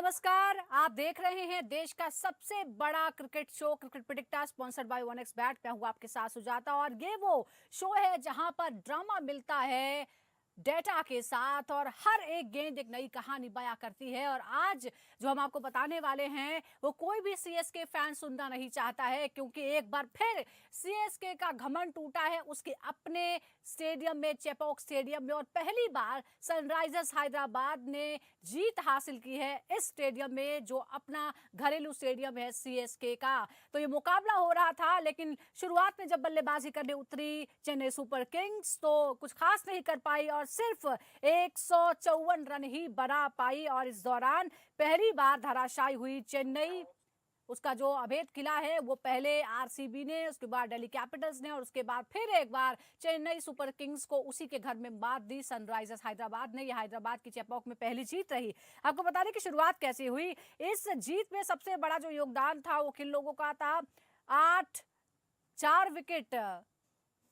नमस्कार। आप देख रहे हैं देश का सबसे बड़ा cricket show cricket predictor sponsored by 1xBet। मैं हूं आपके साथ सुजाता और ये वो शो है जहां पर ड्रामा मिलता है डेटा के साथ और हर एक गेंद एक नई कहानी बयां करती है। और आज जो हम आपको बताने वाले हैं वो कोई भी सीएसके फैन सुनना नहीं चाहता है, क्योंकि एक बार फिर सीएसके का घमंड टूटा है उसके अपने स्टेडियम में, चेपॉक स्टेडियम में। और पहली बार सनराइजर्स हैदराबाद ने जीत हासिल की है इस स्टेडियम में, जो अपना घरेलू स्टेडियम है सीएसके का। तो ये मुकाबला हो रहा था, लेकिन शुरुआत में जब बल्लेबाजी करने उतरी चेन्नई सुपर किंग्स तो कुछ खास नहीं कर पाई और सिर्फ 154 रन ही बना पाई। और इस दौरान पहली बार धराशायी हुई चेन्नई। उसका जो अभेद किला है वो पहले आरसीबी ने, उसके बाद दिल्ली कैपिटल्स ने और उसके बाद फिर एक बार चेन्नई सुपर किंग्स को उसी के घर में मात दी सनराइजर्स हैदराबाद ने। यह हैदराबाद की चेपॉक में पहली जीत रही। आपको बता दें कि शुरुआत कैसी हुई। इस जीत में सबसे बड़ा जो योगदान था वो किन लोगों का था। 4 विकेट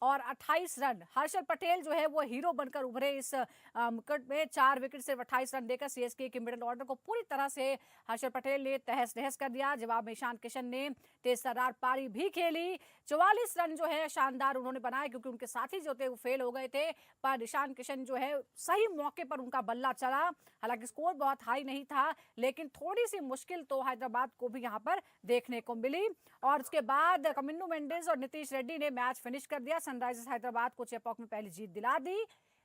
और 28 रन। हर्षल पटेल जो है वो हीरो बनकर उभरे इस विकेट में। 4 विकेट से 28 रन देकर सीएसके के मिडिल ऑर्डर को पूरी तरह से हर्षल पटेल ने तहस नहस कर दिया। जवाब में ईशान किशन ने तेज तर्रार पारी भी खेली। 44 रन जो है शानदार उन्होंने बनाए, क्योंकि उनके साथी जो थे वो फेल हो गए थे। पर ईशान किशन जो है सही मौके पर उनका बल्ला चला। हालांकि स्कोर बहुत हाई नहीं था, लेकिन थोड़ी सी मुश्किल तो हैदराबाद को भी यहाँ पर देखने को मिली। और उसके बाद कमिन्नू मेंडिस और नीतीश रेड्डी ने मैच फिनिश कर दिया। सनराइजर्स हैदराबाद को चेपॉक में पहली जीत दिला दी।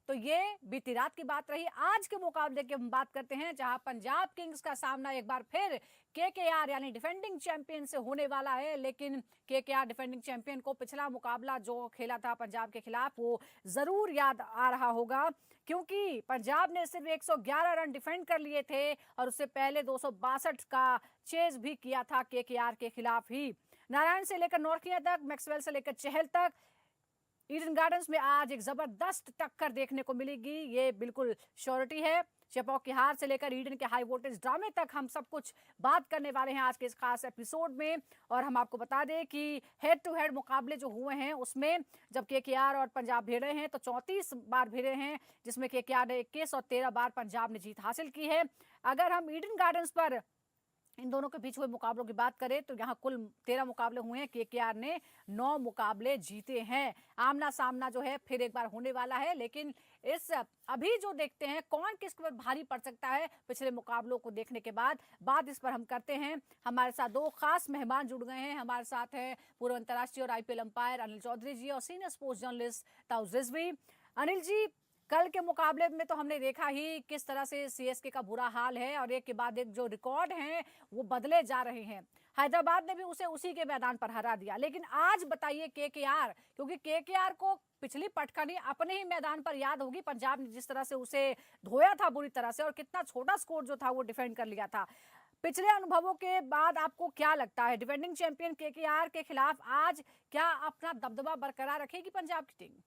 तो ये बीती रात की बात रही। आज के मुकाबले की हम बात करते हैं, जहां पंजाब किंग्स का सामना एक बार फिर केकेआर यानी डिफेंडिंग चैंपियन से होने वाला है। लेकिन केकेआर डिफेंडिंग चैंपियन को पिछला मुकाबला जो खेला था पंजाब के खिलाफ वो जरूर याद आ रहा होगा, क्योंकि पंजाब ने सिर्फ 111 रन डिफेंड कर लिए थे और उससे पहले 262 का चेज भी किया था केकेआर के खिलाफ ही। नारायण से लेकर नॉर्थिया तक, मैक्सवेल से लेकर चहल तक, ईडन गार्डन्स में आज एक जबरदस्त टक्कर देखने को मिलेगी, ये बिल्कुल श्योरिटी है। चेपॉक की हार से लेकर ईडन के हाई वोल्टेज ड्रामे तक हम सब कुछ बात करने वाले हैं आज के इस खास एपिसोड में। और हम आपको बता दें कि हेड टू हेड मुकाबले जो हुए हैं उसमें जब केकेआर और पंजाब भिड़े हैं तो 34 बार भिड़े हैं, जिसमें केकेआर ने 21 और 13 बार पंजाब ने जीत हासिल की है। अगर हम ईडन गार्डन्स पर इन दोनों के बीच हुए मुकाबलों की बात करें तो यहाँ कुल 13 मुकाबले हुए हैं। केकेआर ने 9 मुकाबले जीते हैं। आमना सामना जो है फिर एक बार होने वाला है, लेकिन इस अभी जो देखते हैं कौन किस पर भारी पड़ सकता है पिछले मुकाबलों को देखने के बाद बात इस पर हम करते हैं। हमारे साथ 2 खास मेहमान जुड़ गए हैं। हमारे साथ हैं पूर्व अंतर्राष्ट्रीय और आईपीएल अंपायर अनिल चौधरी जी और सीनियर स्पोर्ट्स जर्नलिस्ट ताऊ रिजवी। अनिल जी, कल के मुकाबले में तो हमने देखा ही किस तरह से सीएसके का बुरा हाल है और एक के बाद एक जो रिकॉर्ड हैं वो बदले जा रहे हैं। हैदराबाद ने भी उसे उसी के मैदान पर हरा दिया। लेकिन आज बताइए केकेआर, क्योंकि केकेआर को पिछली पटखनी अपने ही मैदान पर याद होगी, पंजाब ने जिस तरह से उसे धोया था बुरी तरह से और कितना छोटा स्कोर जो था वो डिफेंड कर लिया था। पिछले अनुभवों के बाद आपको क्या लगता है, डिफेंडिंग चैंपियन केकेआर के खिलाफ आज क्या अपना दबदबा बरकरार रखेगी पंजाब की टीम?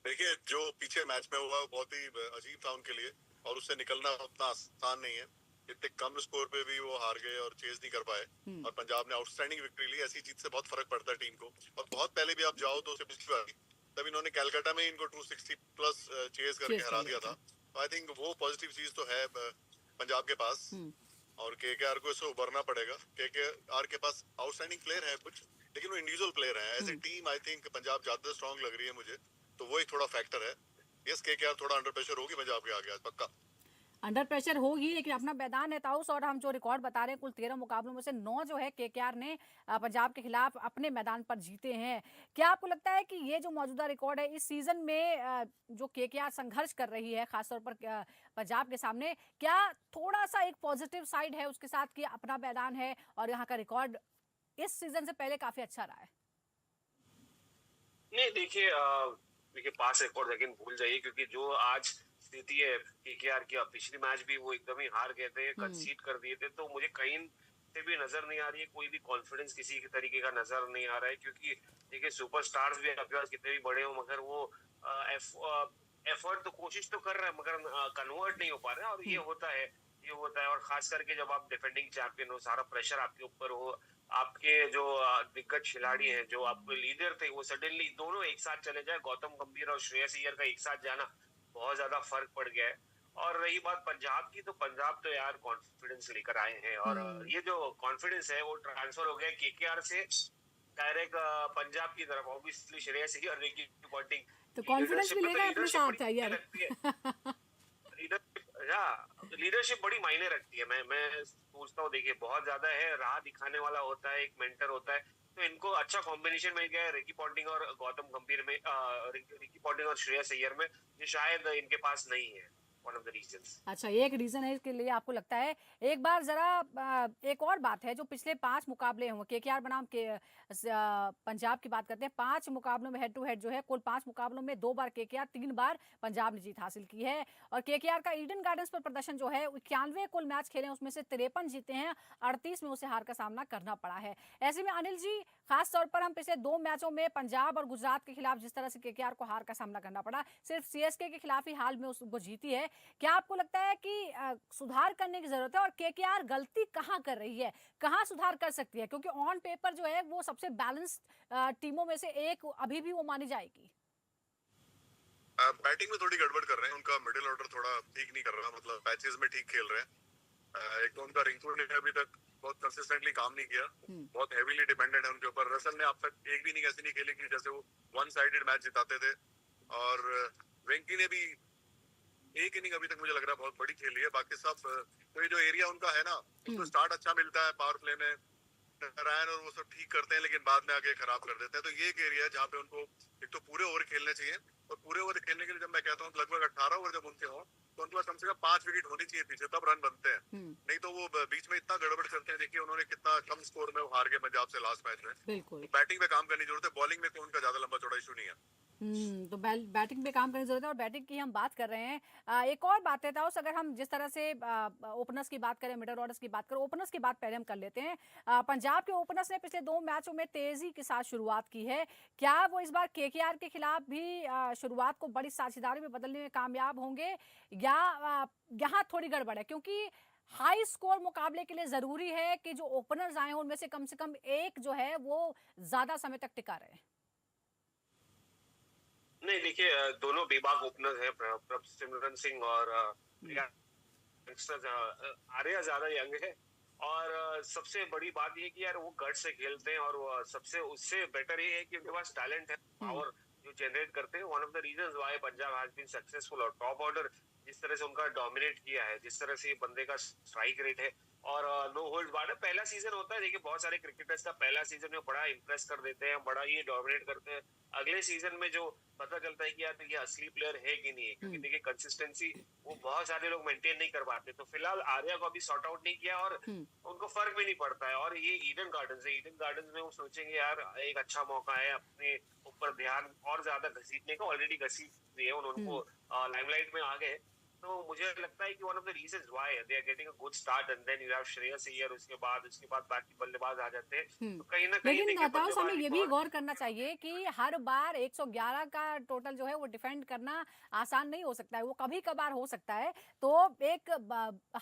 देखिए, जो पीछे मैच में हुआ बहुत ही अजीब था उनके लिए और उससे निकलना उतना आसान नहीं है। इतने कम स्कोर पे भी वो हार गए और चेज नहीं कर पाए और पंजाब ने आउटस्टैंडिंग विक्ट्री ली। ऐसी जीत से बहुत फर्क पड़ता है टीम को। और बहुत पहले भी आप जाओ तो पिछली बार तब इन्होंने कैलकाटा में इनको 260 प्लस चेज करके हरा दिया था। आई थिंक वो पॉजिटिव चीज तो है पंजाब के पास और केकेआर को इससे उभरना पड़ेगा। केकेआर के पास आउटस्टैंडिंग प्लेयर है कुछ, लेकिन वो इंडिविजुअल प्लेयर है। As a team I think Punjab ज्यादा स्ट्रॉन्ग लग रही है मुझे, तो वो एक थोड़ा फैक्टर है। यस, केकेआर थोड़ा अंडर प्रेशर होगी पंजाब के आगे आज पक्का। अंडर प्रेशर होगी, लेकिन अपना मैदान है ताउस। और हम जो रिकॉर्ड बता रहे हैं कुल 13 मुकाबलों में से 9 जो है केकेआर ने पंजाब के खिलाफ अपने मैदान पर जीते हैं। क्या आपको लगता है कि ये जो मौजूदा रिकॉर्ड है इस सीजन में जो केकेआर संघर्ष कर रही है खासतौर पर पंजाब के सामने, क्या थोड़ा सा एक पॉजिटिव साइड है उसके साथ कि अपना मैदान है और यहाँ का रिकॉर्ड इस सीजन से पहले काफी अच्छा रहा है? नहीं, देखिए पास रिकॉर्ड लेकिन भूल जाइए, क्योंकि जो आज स्थिति है केकेआर की, पिछली मैच भी वो एकदम ही हार गए थे, कंसीड कर दिए थे, तो मुझे कहीं से भी नजर नहीं आ रही है, कोई भी कॉन्फिडेंस किसी के तरीके का नजर नहीं आ रहा है। क्योंकि देखिए सुपरस्टार्स भी आपके पास कितने भी बड़े हो, मगर वो एफर्ट तो कोशिश तो कर रहे हैं मगर कन्वर्ट नहीं हो पा रहे हैं। और ये होता है और खास करके जब आप डिफेंडिंग चैंपियन हो, सारा प्रेशर आपके ऊपर हो, आपके जो दिग्गज खिलाड़ी हैं, जो आपके लीडर थे, वो सडनली दोनों एक साथ चले जाए, गौतम गंभीर और श्रेयस अय्यर का एक साथ जाना बहुत ज्यादा फर्क पड़ गया है। और रही बात पंजाब की, तो पंजाब तो यार कॉन्फिडेंस लेकर आए हैं, और ये जो कॉन्फिडेंस है वो ट्रांसफर हो गया केकेआर से डायरेक्ट पंजाब की तरफ। ऑब्वियसली श्रेयस अय्यर और रिकी पॉन्टिंग तो की कॉन्फिडेंस लीडरशिप भी में, तो लेगा अपने लीडरशिप साथ बड़ी अय्यर। लगती है। लीडरशिप बड़ी मायने रखती है। मैं सोचता हूँ, देखिए बहुत ज्यादा है, राह दिखाने वाला होता है, एक मेंटर होता है, तो इनको अच्छा कॉम्बिनेशन मिल गया है रिकी पॉन्टिंग और गौतम गंभीर में, रिकी पॉन्टिंग और श्रेयस अय्यर में, जो शायद इनके पास नहीं है। One of the reasons. अच्छा, ये एक रीजन है इसके लिए आपको लगता है। एक बार जरा एक और बात है, जो पिछले 5 मुकाबले हुए केकेआर बनाम के पंजाब की बात करते हैं। 5 मुकाबलों में हेड टू हेड जो है, कुल 5 मुकाबलों में 2 बार केकेआर, 3 बार पंजाब ने जीत हासिल की है। और केकेआर का ईडन गार्डन्स पर प्रदर्शन जो है, 91 कुल मैच खेले उसमें से 53 जीते हैं, 38 में उसे हार का सामना करना पड़ा है। ऐसे में अनिल जी, खास तौर पर हम पिछले 2 मैचों में पंजाब और गुजरात के खिलाफ जिस तरह से केकेआर को हार का सामना करना पड़ा, सिर्फ सीएसके के खिलाफ ही हाल में उसको जीती है। क्या आपको लगता है कि सुधार करने की जरूरत है, और केकेआर गलती कहाँ कर रही है, कहाँ सुधार कर सकती है? क्योंकि ऑन पेपर जो है वो सबसे बैलेंस्ड टीमों में से एक अभी भी वो मानी जाएगी। बैटिंग में थोड़ी गड़बड़ कर रहे हैं, उनका मिडिल ऑर्डर थोड़ा ठीक नहीं कर रहा, मतलब पैचेस में ठीक खेल रहे हैं। एक तो उनका रिंकू ने अभी तक बहुत कंसिस्टेंटली काम नहीं किया, बहुत हेवीली डिपेंडेंट है उनके ऊपर। रसल ने अब तक एक भी इनिंग ऐसी नहीं खेली कि जैसे वो वन साइडेड मैच जिताते थे। और वेंकी ने भी एक इनिंग अभी तक मुझे लग रहा है बहुत बड़ी खेली है। बाकी सब तो ये जो एरिया उनका है ना, उसको स्टार्ट अच्छा मिलता है पावर प्ले में, रैन और वो सब ठीक करते हैं, लेकिन बाद में आके खराब कर देते हैं। तो ये एक एरिया है जहाँ पे उनको एक तो पूरे ओवर खेलने चाहिए, और पूरे ओवर खेलने के लिए जब मैं कहता हूँ लगभग 18 ओवर जब उनके हों, तो उनके पास कम से कम 5 विकेट होनी चाहिए पीछे, तब रन बनते हैं। नहीं तो वो बीच में इतना गड़बड़ करते हैं। देखिए उन्होंने कितना कम स्कोर में वो हार गए पंजाब से लास्ट मैच में। बिल्कुल। बैटिंग पे काम करने की जरूरत है, बॉलिंग में तो उनका ज्यादा लंबा चौड़ा इशू नहीं है। तो बैटिंग पे काम करने की जरूरत है, और बैटिंग की हम बात कर रहे हैं। एक और बात है ताउस, अगर हम जिस तरह से ओपनर्स की बात करें, मिडल ऑर्डर्स की बात करें, ओपनर्स की बात पहले हम कर लेते हैं। पंजाब के ओपनर्स ने पिछले 2 मैचों में तेजी के साथ शुरुआत की है। क्या वो इस बार केकेआर के खिलाफ भी शुरुआत को बड़ी साझेदारी में बदलने में कामयाब होंगे, या यहाँ थोड़ी गड़बड़ है? क्योंकि हाई स्कोर मुकाबले के लिए जरूरी है कि जो ओपनर्स आए हैं उनमें से कम एक जो है वो ज्यादा समय तक टिका रहे। नहीं, देखिए दोनों बेबाक ओपनर हैं, सिमरन सिंह और आर्या ज्यादा यंग है। और सबसे बड़ी बात ये कि यार वो गट से खेलते हैं, और वो सबसे उससे बेटर ये है कि उनके पास टैलेंट है, पावर जो जनरेट करते हैं। One of the reasons why Punjab has been successful. और टॉप ऑर्डर जिस तरह से उनका डोमिनेट किया है, जिस तरह से ये बंदे का स्ट्राइक रेट है, और नो होल्ड बार्ड, पहला सीजन होता है। देखिए बहुत सारे क्रिकेटर्स का पहला सीजन में बड़ा इंप्रेस कर देते हैं, बड़ा ये डोमिनेट करते हैं। अगले सीजन में जो पता चलता है कि यार ये असली प्लेयर है कि नहीं है, क्योंकि देखिए कंसिस्टेंसी वो बहुत सारे लोग मेंटेन नहीं कर पाते। तो फिलहाल आर्या को अभी सॉर्ट आउट नहीं किया, और उनको फर्क भी नहीं पड़ता है। और ये ईडन गार्डन्स है, ईडन गार्डन्स में वो सोचेंगे यार एक अच्छा मौका है अपने ऊपर ध्यान और ज्यादा घसीटने का। ऑलरेडी घसीट दिए उनको, लाइमलाइट में आ गए। तो मुझे लगता है कि one of the reasons why they are getting a good start, and then you have Shreyas Iyer, उसके बाद बाकी बल्लेबाज आ जाते हैं। तो कहीं ना कहीं लेकिन देखिए ताउस, हमें बल्लेबाजी ये भी गौर करना चाहिए कि हर बार 111 का टोटल जो है वो डिफेंड करना आसान नहीं हो सकता है, वो कभी कभार हो सकता है। तो एक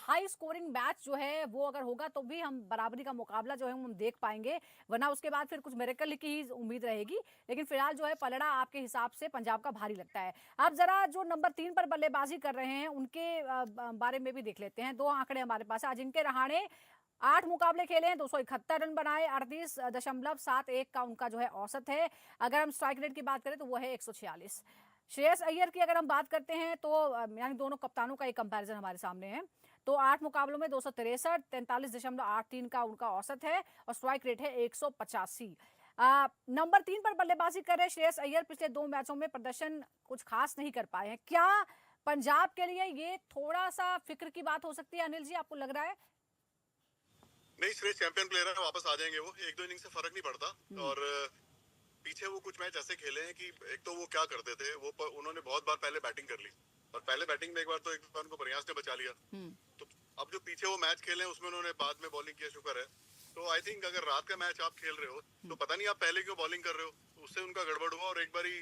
हाई स्कोरिंग मैच जो है वो अगर होगा तो भी हम बराबरी का मुकाबला जो है हम देख पाएंगे, वरना उसके बाद फिर कुछ मिरेकल की ही उम्मीद रहेगी। लेकिन फिलहाल जो है पलड़ा आपके हिसाब से पंजाब का भारी लगता है। अब जरा जो नंबर 3 पर बल्लेबाजी कर रहे हैं उनके बारे में भी देख लेते हैं। 2 आंकड़े हमारे पास है। अजिंक्य रहाणे 8 मुकाबले खेले हैं, 271 रन बनाए, 38.71 का उनका जो है औसत है। अगर हम स्ट्राइक रेट की बात करें तो वो है 146। श्रेयस अय्यर की अगर हम बात करते हैं तो यानी दोनों कप्तानों का एक कंपैरिजन हमारे सामने है। तो 8 मुकाबलों में 263, 43.83 का उनका औसत है, और स्ट्राइक रेट है 185। नंबर 3 पर बल्लेबाजी कर रहे श्रेयस अय्यर पिछले 2 मैचों में प्रदर्शन कुछ खास नहीं कर पाए हैं। क्या पंजाब के लिए ये थोड़ा सा फिक्र की बात हो सकती है अनिल जी, आपको लग रहा है? नहीं, श्रेयस चैंपियन प्लेयर है, वापस आ जाएंगे वो, 1-2 इनिंग से फर्क नहीं पड़ता। और पीछे वो कुछ मैच ऐसे खेले हैं कि एक तो वो क्या करते थे, वो उन्होंने बहुत बार पहले बैटिंग कर ली, और पहले बैटिंग में एक बार तो एक बार उनको प्रयास ने बचा लिया। तो अब जो पीछे वो मैच खेले हैं उसमें उन्होंने बाद में बॉलिंग किया, शुक्र है। तो आई थिंक अगर रात का मैच आप खेल रहे हो तो पता नहीं आप पहले क्यों बॉलिंग कर रहे हो, तो उससे उनका गड़बड़ हुआ। और एक बारी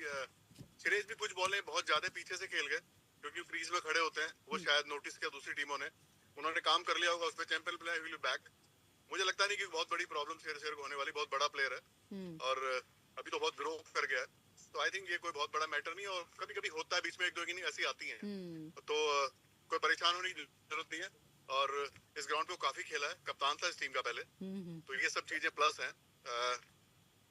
श्रेयस भी कुछ बॉलें बहुत ज्यादा पीछे से खेल गए, क्योंकि क्रीज में खड़े होते हैं, वो शायद नोटिस किया दूसरी टीमों ने, उन्होंने काम कर लिया होगा उसमें। चैंपियन प्लेयर विल बैक, मुझे लगता नहीं कि बहुत बड़ी प्रॉब्लम शेर को होने वाली, बहुत बड़ा प्लेयर है और अभी तो बहुत ग्रो कर गया है। तो आई थिंक ये कोई बहुत बड़ा मैटर नहीं है, और कभी कभी होता है बीच में 1-2 इनिंग ऐसी आती हैं। तो कोई परेशान होने की जरूरत नहीं है। और इस ग्राउंड पे वो काफी खेला है, कप्तान था इस टीम का पहले, तो ये सब चीजें प्लस हैं।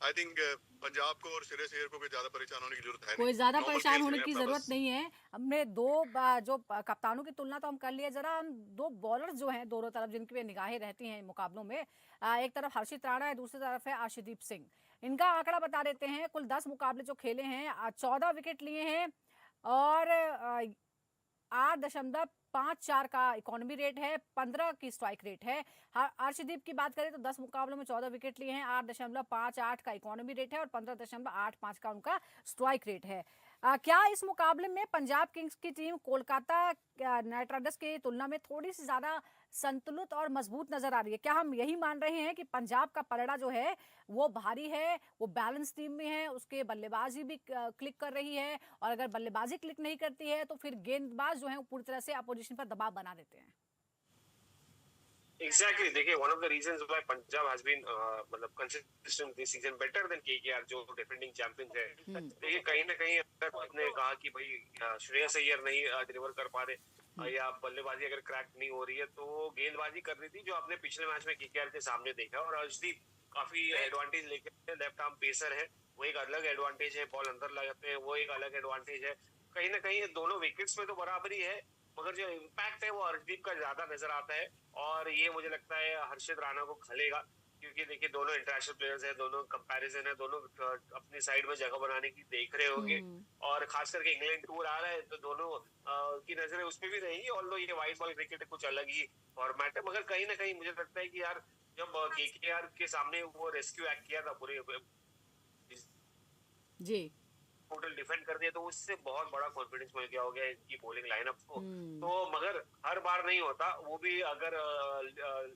आई थिंक पंजाब को और श्रेयस अय्यर को भी ज्यादा परेशान होने की जरूरत है कोई नहीं, ज्यादा नॉर्मल परेशान खेल होने रहे हैं की अपना जरूरत बस। नहीं है। हमने दो जो कप्तानों की तुलना तो हम कर लिए, जरा हम दो बॉलर्स जो हैं दोनों तरफ जिनकी पे निगाहें रहती हैं मुकाबलों में, एक तरफ हर्षित राणा है, दूसरी तरफ है अर्शदीप सिंह। इनका आंकड़ा बता देते हैं, कुल 10 मुकाबले जो खेले हैं 14 विकेट लिए हैं और 8.54 का इकोनॉमी रेट है, 15 की स्ट्राइक रेट है। अर्शदीप की बात करें तो 10 मुकाबलों में 14 विकेट लिए हैं, 8.58 का इकोनॉमी रेट है और 15.85 का उनका स्ट्राइक रेट है। क्या इस मुकाबले में पंजाब किंग्स की टीम कोलकाता नाइट राइडर्स की तुलना में थोड़ी सी ज्यादा संतुलित और मजबूत नजर आ रही है? क्या हम यही मान रहे हैं कि पंजाब का पलड़ा जो है वो भारी है, वो बैलेंस टीम में है, उसके बल्लेबाजी भी क्लिक कर रही है, और अगर बल्लेबाजी क्लिक नहीं करती है तो फिर गेंदबाज जो है वो पूरी तरह से अपोजिशन पर दबाव बना देते हैं? Exactly. देखिए, one of the reasons why Punjab has been मतलब consistent this season better than KKR जो डिफेंडिंग चैंपियंस है। देखिए, कहीं ना कहीं अगर आपने कहा कि भाई श्रेयस अय्यर नहीं डिलीवर कर पा रहे या बल्लेबाजी अगर क्रैक नहीं हो रही है, तो गेंदबाजी कर रही थी जो आपने पिछले मैच में KKR के सामने देखा। और अर्शदीप काफी एडवांटेज लेके लेफ्ट आर्म पेसर है, वो एक अलग एडवांटेज है, बॉल अंदर लगाते हैं वो एक अलग एडवांटेज है। कहीं ना कहीं दोनों विकेट्स में तो बराबरी है, मगर जो इम्पैक्ट है वो अर्शदीप का ज्यादा नजर आता है। और ये मुझे लगता है हर्षित राणा को खलेगा, क्योंकि देखिए दोनों इंटरनेशनल प्लेयर्स हैं, दोनों कंपैरिजन है, दोनों अपनी साइड में जगह बनाने की देख रहे होंगे। और खास करके इंग्लैंड टूर आ रहा है तो दोनों की नजरें उस पर भी रहेंगी। ऑल्दो ये वाइट बॉल क्रिकेट कुछ अलग ही फॉर्मेट है, मगर कहीं ना कहीं मुझे लगता है कि यार जब KKR के सामने वो रेस्क्यू एक्ट किया था पूरे जी टोटल डिफेंड कर दिया, तो उससे बहुत बड़ा कॉन्फिडेंस मिल गया हो गया इनकी बॉलिंग लाइनअप को। तो मगर हर बार नहीं होता, वो भी अगर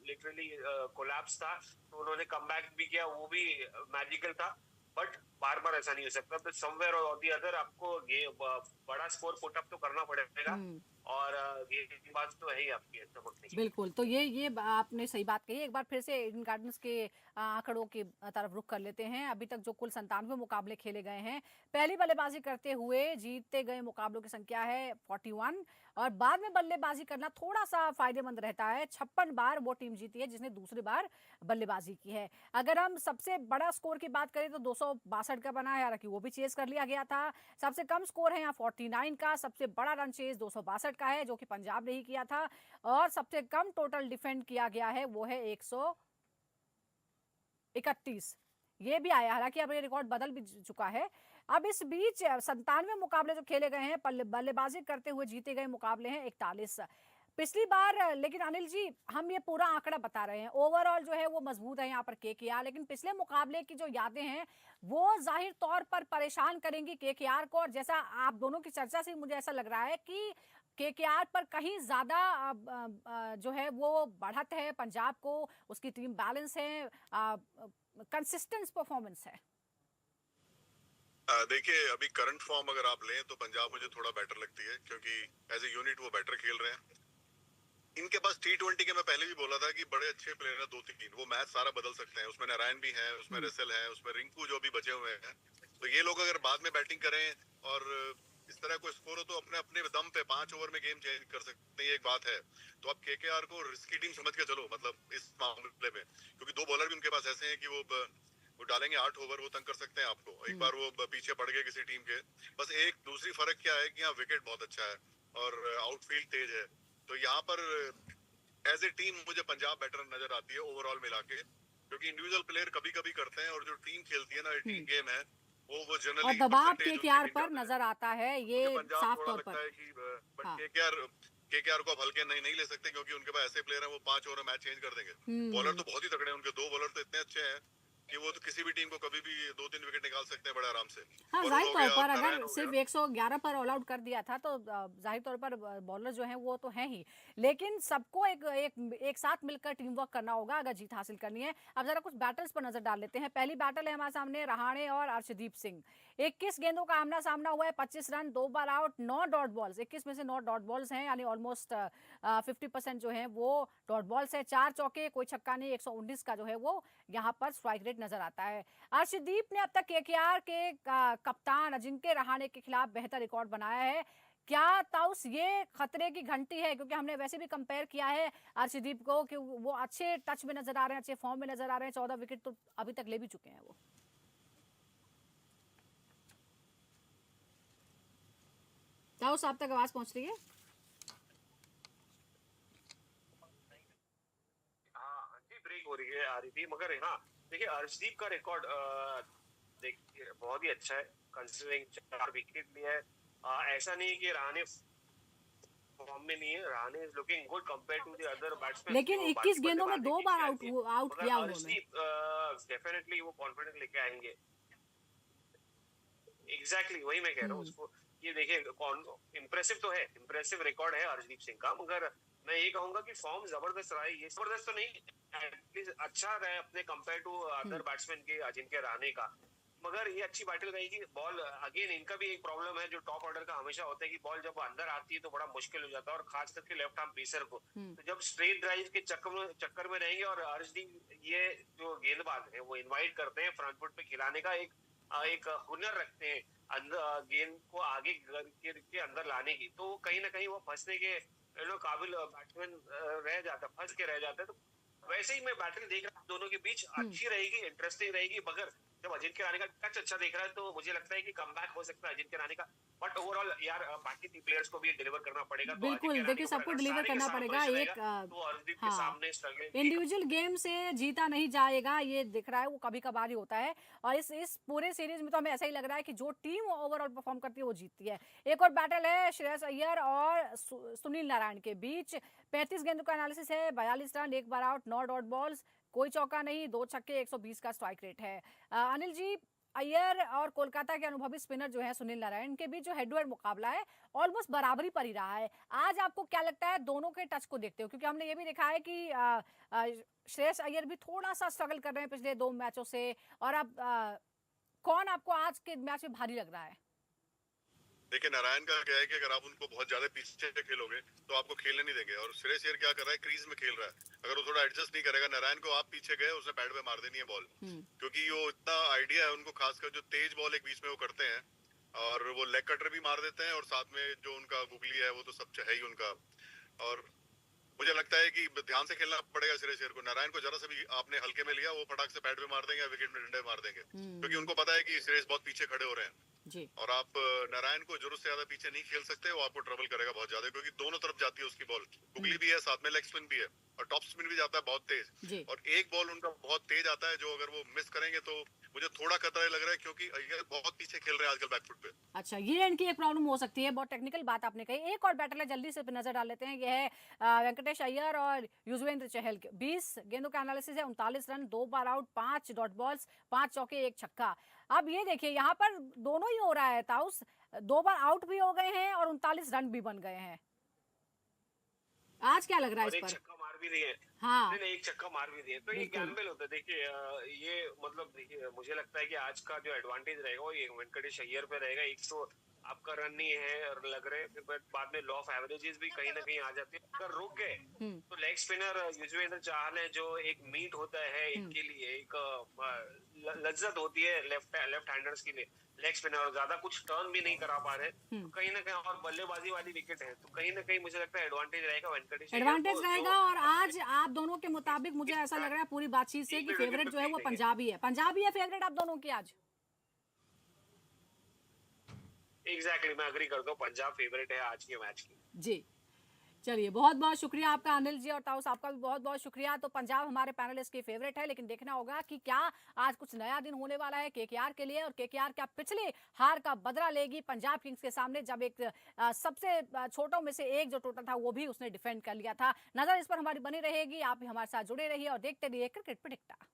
लिटरली कोलैप्स था तो उन्होंने कमबैक भी किया, वो भी मैजिकल था। बट बार बार ऐसा नहीं हो सकता, तो समवेयर और दी अदर आपको बड़ा स्कोर पुट अप तो करना पड़ेगा। और ये बात तो है ही आपकी चमकने की। बिल्कुल, तो ये आपने सही बात कही। एक बार फिर से ईडन गार्डन्स के आंकड़ों की तरफ रुख कर लेते हैं। अभी तक जो कुल 97 मुकाबले खेले गए हैं, पहली बल्लेबाजी करते हुए जीते गए मुकाबलों की संख्या है 41, और बाद में बल्लेबाजी करना थोड़ा सा फायदेमंद रहता है। 56 बार वो टीम जीती है जिसने दूसरी बार बल्लेबाजी की है। अगर हम सबसे बड़ा स्कोर की बात करें तो 262 का बना है, हालांकि वो भी चेज कर लिया गया था। सबसे कम स्कोर है यहाँ 49 का, सबसे बड़ा रन चेज 262 का है जो कि पंजाब ने ही किया था, और सबसे कम टोटल डिफेंड किया गया है वो है 131। ये भी आया, हालांकि अब ये रिकॉर्ड बदल भी चुका है। अब इस बीच 97 मुकाबले जो खेले गए हैं, बल्लेबाजी करते हुए जीते गए मुकाबले हैं 41 पिछली बार। लेकिन अनिल जी, हम ये पूरा आंकड़ा बता रहे हैं, ओवरऑल जो है वो मजबूत है यहाँ पर KKR, लेकिन पिछले मुकाबले की जो यादें हैं वो जाहिर तौर पर परेशान करेंगी KKR को। और जैसा आप दोनों की चर्चा से मुझे ऐसा लग रहा है कि KKR पर कहीं ज्यादा जो है वो बढ़त है पंजाब को, उसकी टीम बैलेंस है, कंसिस्टेंट परफॉर्मेंस है। देखिए, अभी करंट फॉर्म अगर आप लें तो पंजाब मुझे थोड़ा बेटर लगती है, क्योंकि एज ए यूनिट वो बेटर खेल रहे हैं। इनके पास T20 के मैं पहले भी बोला था कि बड़े अच्छे प्लेयर हैं, 2-3, वो मैच सारा बदल सकते हैं। उसमें नारायण भी है, उसमें रसेल है, उसमें रिंकू जो भी बचे हुए हैं। तो ये लोग अगर बाद में बैटिंग करें और इस तरह कोई स्कोर हो तो अपने अपने दम पे 5 ओवर में गेम चेंज कर सकते हैं, ये एक बात है। तो आप KKR को रिस्की टीम समझ के चलो, मतलब इस मामले में, क्योंकि 2 बॉलर भी उनके पास ऐसे हैं कि वो डालेंगे 8 ओवर, वो तंग कर सकते हैं आपको। एक बार वो पीछे पड़ गए किसी टीम के। बस एक दूसरी फर्क क्या है कि यहाँ विकेट बहुत अच्छा है और आउटफील्ड तेज है। तो यहाँ पर एज ए टीम मुझे पंजाब बेटर नजर आती है ओवरऑल मिला के, क्योंकि इंडिविजुअल प्लेयर कभी कभी करते हैं और जो टीम खेलती है ना, टीम गेम है, वो जनरली और दबाव KKR पर नजर आता है, ये साफ तौर पर। है कि बट KKR को अब हल्के नहीं ले सकते, क्योंकि उनके पास ऐसे प्लेयर हैं वो 5 ओवर में मैच चेंज कर देंगे। बॉलर तो बहुत ही तगड़े हैं उनके, 2 बॉलर तो इतने अच्छे हैं कि वो तो किसी भी टीम को कभी भी 2-3 विकेट निकाल सकते हैं बड़े आराम से। हाँ, जाहिर तौर पर अगर सिर्फ 111 पर ऑल आउट कर दिया था तो जाहिर तौर पर बॉलर जो हैं वो तो हैं ही, लेकिन सबको एक साथ मिलकर टीम वर्क करना होगा अगर जीत हासिल करनी है। अब जरा कुछ बैटर्स पर नजर डाल लेते हैं। पहली बैटल है हमारे सामने रहाणे और अर्शदीप सिंह। 21 गेंदों का आमना सामना हुआ है, 25 रन, 2 बार आउट, 9 डॉट बॉल्स। 21 में से 9 डॉट बॉल्स हैं, यानी ऑलमोस्ट 50% जो है वो डॉट बॉल्स है। 4 चौके, कोई छक्का नहीं, 119 का जो है वो यहाँ पर स्ट्राइक रेट नजर आता है। अर्शदीप ने अब तक KKR के कप्तान अजिंक्य रहाणे के खिलाफ बेहतर रिकॉर्ड बनाया है। क्या ताउस ये खतरे की घंटी है? क्योंकि हमने वैसे भी कंपेयर किया है अर्शदीप को कि वो अच्छे टच में नजर आ रहे हैं, अच्छे फॉर्म में नजर आ रहे हैं, 14 विकेट तो अभी तक ले भी चुके हैं वो। ताउस आप तक आवाज पहुंच रही है? हाँ जी, ब्रेक हो रही है, आ रही थी, मगर हाँ देखिए अर्शदीप का रिकॉर्ड देखिए बहुत ही अच्छा है, कंसिडरिंग 4 विकेट लिया है। ऐसा नहीं कि रहाणे फॉर्म में नहीं है, Rahane is looking good compare to the other batsman लेकिन जो 21 बाकी गेंदों में बल्लेबाज 2 खेल बार के आउट आती है, आउट मगर किया उन्होंने। अर्शदीप डेफिनेटली वो कॉन्फिडेंस लेके आएंगे। एग्जैक्टली वही मैं कह रहा हूँ उसको। ये देखिए इम्प्रेसिव तो है, इम्प्रेसिव रिकॉर्ड है अर्शदीप सिंह का, मगर मैं ये कहूंगा कि फॉर्म जबरदस्त रहा है। ये जबरदस्त तो नहीं, एटलीस्ट अच्छा रहा है अपने कंपेयर टू अदर बैट्समैन के, अजिंक्य रहाणे का। मगर ये अच्छी बैटल रहेगी। बॉल अगेन इनका भी एक प्रॉब्लम है जो टॉप ऑर्डर का हमेशा होता है कि बॉल जब अंदर आती है तो बड़ा मुश्किल हो जाता है, और खास करके लेफ्ट आर्म पेसर को। तो जब स्ट्रेट ड्राइव के चक्कर में रहेंगे, और अर्शदीप ये जो गेंदबाज है वो इनवाइट करते हैं फ्रंट फुट पे खिलाने का, एक हुनर रखते हैं अंदर गेंद को आगे के अंदर लाने की, तो कहीं ना कहीं वो फंसने के काबिल बैट्समैन रह जाता, फंस के रह जाता है। तो वैसे ही मैं बैटल देख रहा हूँ दोनों के बीच, अच्छी रहेगी, इंटरेस्टिंग रहेगी। मगर जब अजिंक्य रहाणे का टच अच्छा देख रहा है तो मुझे लगता है कि कमबैक हो सकता है अजिंक्य रहाणे का। बट ओवरऑल यार बाकी प्लेयर्स को भी डिलीवर करना पड़ेगा, तो बिल्कुल, अजिंक्य रहाणे देखिए के ऊपर सबको अगर डिलीवर सारे के करना साथ पड़ेगा। प्रेशर एक रहेगा तो अर्शदीप के हाँ, सामने स्ट्रगल इंडिविजुअल गेम से जीता नहीं जाएगा, ये दिख रहा है, वो कभी कभार ही होता है। और इस पूरे सीरीज में तो हमें ऐसा ही लग रहा है कि जो टीम ओवरऑल परफॉर्म करती है वो जीतती है। एक और बैटल है श्रेयस अय्यर और सुनील नारायण के बीच। 35 गेंदों का एनालिसिस है, 42 रन, 1 बार आउट, 9 डॉट बॉल्स, कोई चौका नहीं, 2 छक्के, 120 का स्ट्राइक रेट है। अनिल जी, अय्यर और कोलकाता के अनुभवी स्पिनर जो है सुनील नारायण के बीच जो हेड टू हेड मुकाबला है ऑलमोस्ट बराबरी पर ही रहा है। आज आपको क्या लगता है दोनों के टच को देखते हो? क्योंकि हमने ये भी देखा है कि श्रेयस अय्यर भी थोड़ा सा स्ट्रगल कर रहे हैं पिछले 2 मैचों से। और अब कौन आपको आज के मैच में भारी लग रहा है? देखिए नारायण का क्या है कि अगर आप उनको बहुत ज्यादा पीछे से खेलोगे तो आपको खेलने नहीं देंगे, और श्रेयस अय्यर क्या कर रहा है, क्रीज में खेल रहा है। अगर वो थोड़ा एडजस्ट नहीं करेगा, नारायण को आप पीछे गए उसने पैड पे मार देनी है बॉल, क्योंकि वो इतना आइडिया है उनको, खासकर जो तेज बॉल एक बीच में वो करते हैं, और वो लेग कटर भी मार देते हैं, और साथ में जो उनका गुगली है वो तो सब है ही उनका। और मुझे लगता है कि ध्यान से खेलना पड़ेगा श्रेयस अय्यर को। नारायण को जरा सा भी आपने हल्के में लिया, वो फटाक से पैड पे मार देंगे या विकेट में डंडे मार देंगे, क्योंकि उनको पता है कि श्रेयस बहुत पीछे खड़े हो रहे हैं जी। और आप नारायण को जरूरत से ज्यादा पीछे नहीं खेल सकते, वो आपको ट्रबल करेगा बहुत ज्यादा, क्योंकि दोनों तरफ जाती है उसकी बॉल, गुगली भी है साथ में लेग स्पिन भी है, और टॉप स्पिन भी जाता है बहुत तेज, और एक बॉल उनका बहुत तेज आता है जो अगर वो मिस करेंगे तो मुझे थोड़ा खतरा लग रहा है, क्योंकि अय्यर बहुत पीछे खेल रहे हैं आजकल बैकफुट पे। अच्छा, ये इनकी एक प्रॉब्लम हो सकती है, बहुत टेक्निकल बात आपने कही। एक और बैटल है, जल्दी से नजर डाल लेते हैं, ये है वेंकटेश अय्यर और युजवेंद्र चहल के। 20 गेंदों का एनालिसिस है, 39 रन, 2 बार आउट, 5 डॉट बॉल्स, 5 चौके, 1 छक्का। अब ये देखिए यहाँ पर दोनों ही हो रहा है ताउस, 2 बार आउट भी हो गए हैं और 39 रन भी बन गए हैं। आज क्या लग रहा है इस पर? छक्का मार भी दिए, हाँ, नहीं एक छक्का मार भी दिए, तो ये गैम्बल होता है। देखिए ये मतलब देखिए मुझे लगता है कि आज का जो एडवांटेज रहेगा वो ये वेंकटेश अय्यर पे रहेगा। 100 आपका रन नहीं है और लग रहे हैं, फिर बाद में लॉ ऑफ एवरेजेस भी कहीं ना कहीं आ जाती है। अगर रुक गए तो लेग स्पिनर युजवेंद्र चहल है जो एक मीट होता है इनके लिए, एक लज्जत होती है लेफ्ट हैंडर्स के लिए लेग स्पिनर, और ज्यादा कुछ टर्न भी नहीं करा पा रहे, तो कहीं ना कहीं और बल्लेबाजी वाली विकेट है, तो कहीं ना कहीं मुझे लगता है एडवांटेज रहेगा वेंकटेश एडवांटेज रहेगा। और आज आप दोनों के मुताबिक मुझे ऐसा लग रहा है पूरी बातचीत से कि फेवरेट जो है वो पंजाबी है। पंजाबी है फेवरेट आप दोनों की आज? एग्जैक्टली, मैं अग्री करता हूँ, पंजाब फेवरेट है आज के मैच की। जी, चलिए बहुत बहुत शुक्रिया आपका अनिल जी, और ताउस आपका भी बहुत बहुत शुक्रिया। तो पंजाब हमारे पैनलिस्ट की फेवरेट है, लेकिन देखना होगा कि क्या आज कुछ नया दिन होने वाला है केकेआर के लिए, और केकेआर क्या पिछले हार का बदला लेगी पंजाब किंग्स के सामने, जब एक सबसे छोटों में से एक जो टोटल था वो भी उसने डिफेंड कर लिया था। नजर इस पर हमारी बनी रहेगी, आप भी हमारे साथ जुड़े रहिए और देखते रहिए क्रिकेट पिटिकटा।